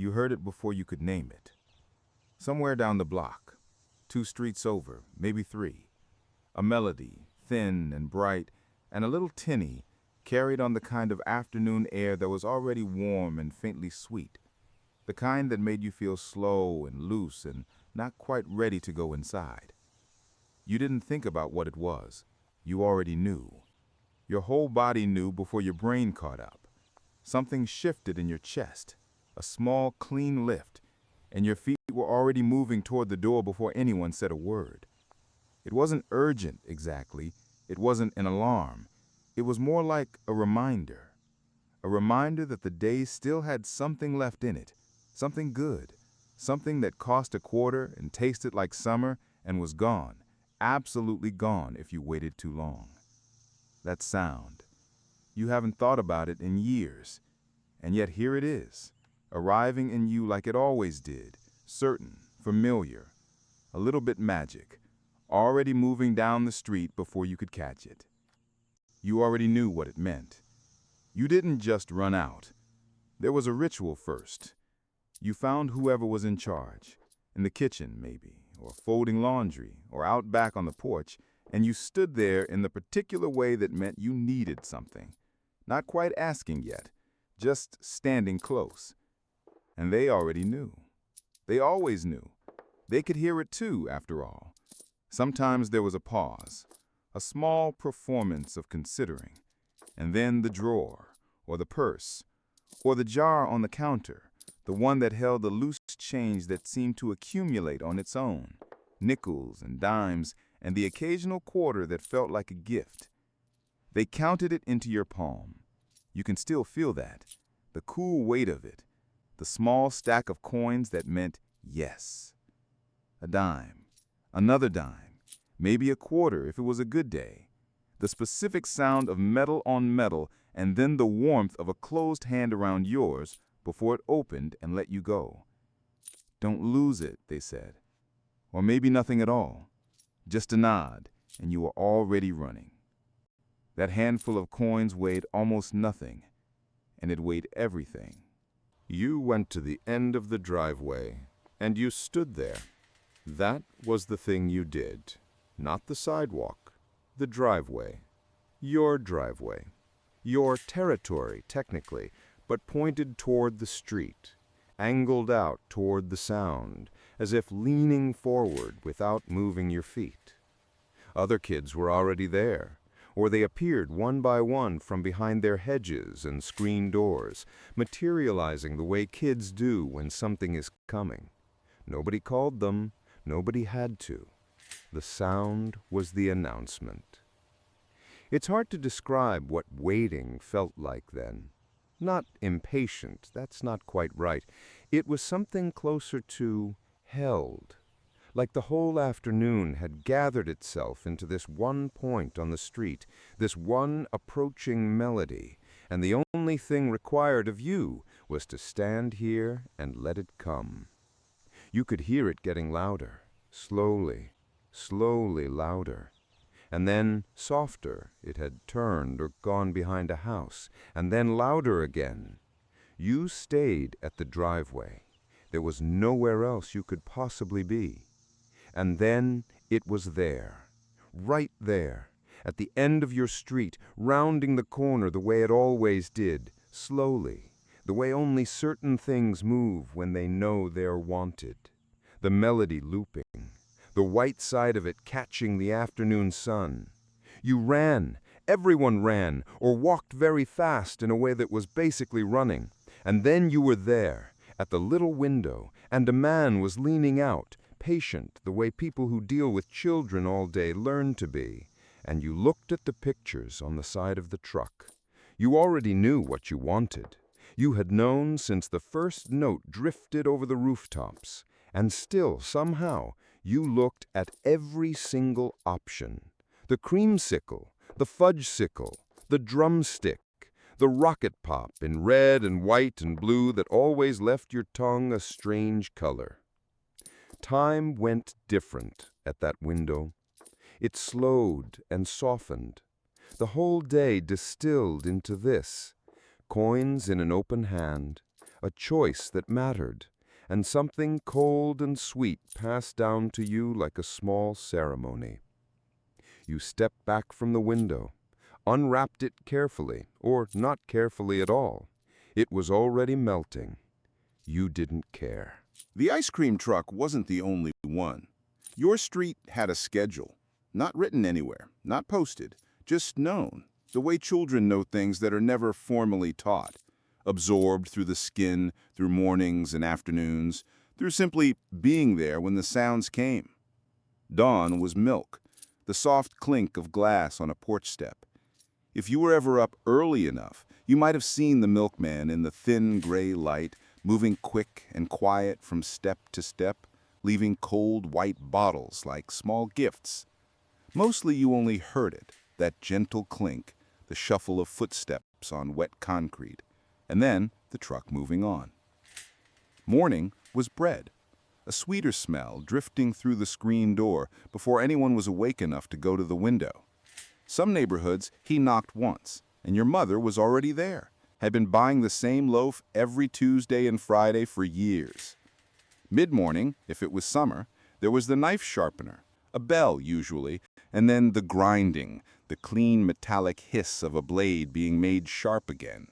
you heard it before you could name it. Somewhere down the block, 2 streets over, maybe 3, a melody, thin and bright, and a little tinny, carried on the kind of afternoon air that was already warm and faintly sweet, the kind that made you feel slow and loose and not quite ready to go inside. You didn't think about what it was. You already knew. Your whole body knew before your brain caught up. Something shifted in your chest, a small, clean lift, and your feet were already moving toward the door before anyone said a word. It wasn't urgent, exactly. It wasn't an alarm. It was more like a reminder that the day still had something left in it, something good, something that cost a quarter and tasted like summer and was gone, absolutely gone if you waited too long. That sound. You haven't thought about it in years, and yet here it is, arriving in you like it always did, certain, familiar, a little bit magic, already moving down the street before you could catch it. You already knew what it meant. You didn't just run out. There was a ritual first. You found whoever was in charge, in the kitchen maybe, or folding laundry, or out back on the porch, and you stood there in the particular way that meant you needed something. Not quite asking yet, just standing close. And they already knew. They always knew. They could hear it too, after all. Sometimes there was a pause, a small performance of considering, and then the drawer, or the purse, or the jar on the counter, the one that held the loose change that seemed to accumulate on its own, nickels and dimes, and the occasional quarter that felt like a gift. They counted it into your palm. You can still feel that, the cool weight of it, the small stack of coins that meant yes. A dime, another dime, maybe a quarter if it was a good day. The specific sound of metal on metal, and then the warmth of a closed hand around yours before it opened and let you go. Don't lose it, they said. Or maybe nothing at all. Just a nod, and you were already running. That handful of coins weighed almost nothing, and it weighed everything. You went to the end of the driveway, and you stood there. That was the thing you did. Not the sidewalk, the driveway. Your driveway. Your territory, technically, but pointed toward the street, angled out toward the sound, as if leaning forward without moving your feet. Other kids were already there, or they appeared one by one from behind their hedges and screen doors, materializing the way kids do when something is coming. Nobody called them, nobody had to. The sound was the announcement. It's hard to describe what waiting felt like then. Not impatient, that's not quite right. It was something closer to held, like the whole afternoon had gathered itself into this one point on the street, this one approaching melody, and the only thing required of you was to stand here and let it come. You could hear it getting louder, slowly, slowly louder. And then, softer, it had turned or gone behind a house, and then louder again. You stayed at the driveway. There was nowhere else you could possibly be. And then it was there, right there, at the end of your street, rounding the corner the way it always did, slowly, the way only certain things move when they know they're wanted. The melody looping, the white side of it catching the afternoon sun. You ran, everyone ran, or walked very fast in a way that was basically running. And then you were there, at the little window, and a man was leaning out, patient the way people who deal with children all day learn to be. And you looked at the pictures on the side of the truck. You already knew what you wanted. You had known since the first note drifted over the rooftops. And still, somehow, you looked at every single option. The creamsicle, the fudgesicle, the drumstick, the rocket pop in red and white and blue that always left your tongue a strange color. Time went different at that window. It slowed and softened. The whole day distilled into this: coins in an open hand, a choice that mattered, and something cold and sweet passed down to you like a small ceremony. You stepped back from the window, unwrapped it carefully, or not carefully at all. It was already melting. You didn't care. The ice cream truck wasn't the only one. Your street had a schedule, not written anywhere, not posted, just known, the way children know things that are never formally taught, absorbed through the skin, through mornings and afternoons, through simply being there when the sounds came. Dawn was milk, the soft clink of glass on a porch step. If you were ever up early enough, you might have seen the milkman in the thin gray light, moving quick and quiet from step to step, leaving cold white bottles like small gifts. Mostly you only heard it, that gentle clink, the shuffle of footsteps on wet concrete, and then the truck moving on. Morning was bread, a sweeter smell drifting through the screen door before anyone was awake enough to go to the window. Some neighborhoods he knocked once, and your mother was already there, had been buying the same loaf every Tuesday and Friday for years. Mid-morning, if it was summer, there was the knife sharpener, a bell usually, and then the grinding, the clean metallic hiss of a blade being made sharp again.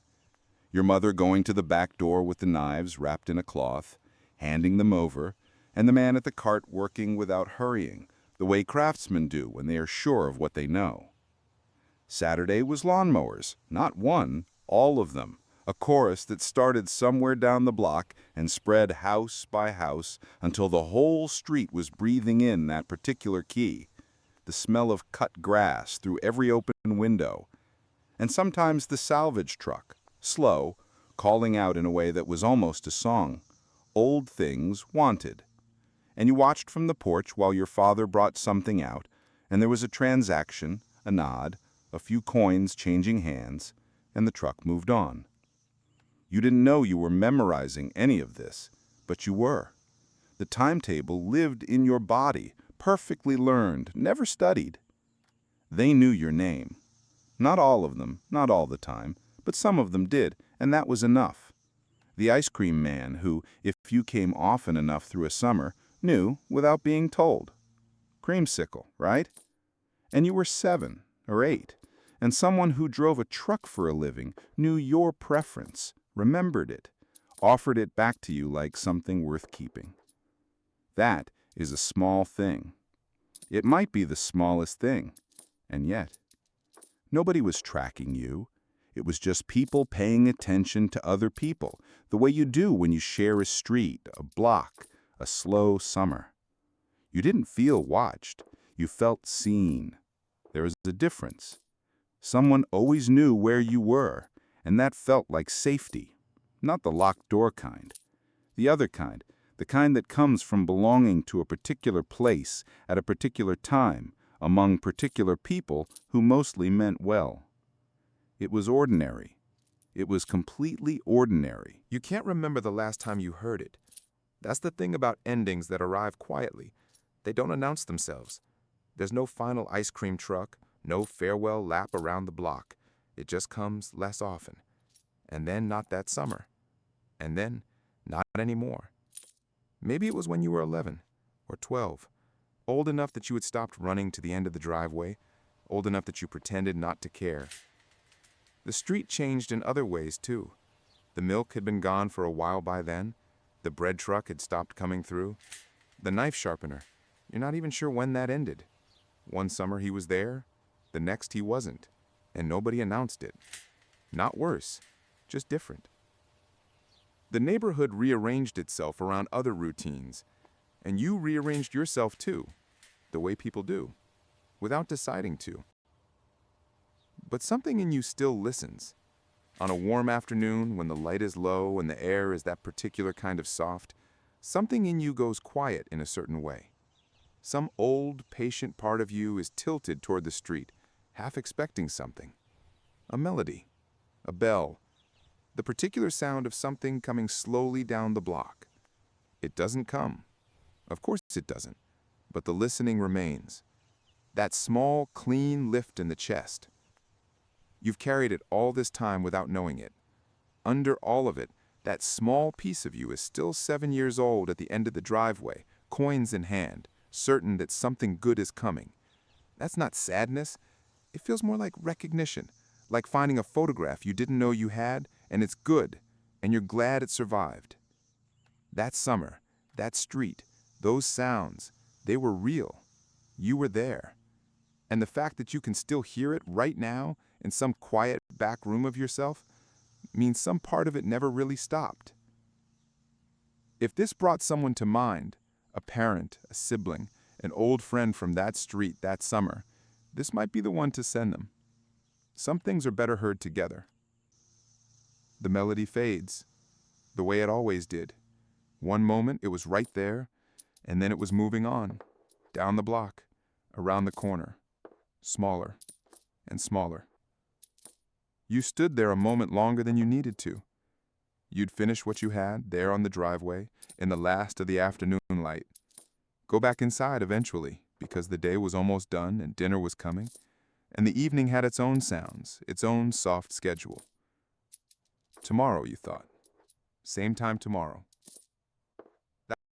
Your mother going to the back door with the knives wrapped in a cloth, handing them over, and the man at the cart working without hurrying, the way craftsmen do when they are sure of what they know. Saturday was lawnmowers, not one, all of them, a chorus that started somewhere down the block and spread house by house until the whole street was breathing in that particular key, the smell of cut grass through every open window, and sometimes the salvage truck, slow, calling out in a way that was almost a song, "Old things wanted." And you watched from the porch while your father brought something out, and there was a transaction, a nod, a few coins changing hands, and the truck moved on. You didn't know you were memorizing any of this, but you were. The timetable lived in your body, perfectly learned, never studied. They knew your name. Not all of them, not all the time, but some of them did, and that was enough. The ice cream man who, if you came often enough through a summer, knew without being told. Creamsicle, right? And you were 7 or 8, and someone who drove a truck for a living knew your preference, remembered it, offered it back to you like something worth keeping. That is a small thing. It might be the smallest thing, and yet. Nobody was tracking you. It was just people paying attention to other people, the way you do when you share a street, a block, a slow summer. You didn't feel watched. You felt seen. There was a difference. Someone always knew where you were, and that felt like safety. Not the locked door kind. The other kind, the kind that comes from belonging to a particular place at a particular time, among particular people who mostly meant well. It was ordinary. It was completely ordinary. You can't remember the last time you heard it. That's the thing about endings that arrive quietly. They don't announce themselves. There's no final ice cream truck, no farewell lap around the block. It just comes less often. And then not that summer. And then not anymore. Maybe it was when you were 11 or 12, old enough that you had stopped running to the end of the driveway, old enough that you pretended not to care. The street changed in other ways, too. The milk had been gone for a while by then. The bread truck had stopped coming through. The knife sharpener, you're not even sure when that ended. One summer he was there, the next he wasn't, and nobody announced it. Not worse, just different. The neighborhood rearranged itself around other routines, and you rearranged yourself too, the way people do, without deciding to. But something in you still listens. On a warm afternoon, when the light is low and the air is that particular kind of soft, something in you goes quiet in a certain way. Some old, patient part of you is tilted toward the street, half expecting something. A melody, a bell, the particular sound of something coming slowly down the block. It doesn't come. Of course it doesn't, but the listening remains. That small, clean lift in the chest. You've carried it all this time without knowing it. Under all of it, That small piece of you is still 7 years old at the end of the driveway, coins in hand, certain that something good is coming. That's not sadness. It feels more like recognition, like finding a photograph you didn't know you had, and it's good, and you're glad it survived. That summer, that street, those sounds, they were real. You were there. And the fact that you can still hear it right now in some quiet back room of yourself means some part of it never really stopped. If this brought someone to mind, a parent, a sibling, an old friend from that street that summer, this might be the one to send them. Some things are better heard together. The melody fades, the way it always did. One moment it was right there, and then it was moving on, down the block, around the corner, smaller and smaller. You stood there a moment longer than you needed to. You'd finish what you had there on the driveway in the last of the afternoon light. Go back inside eventually, because the day was almost done and dinner was coming, and the evening had its own sounds, its own soft schedule. Tomorrow, you thought. Same time tomorrow.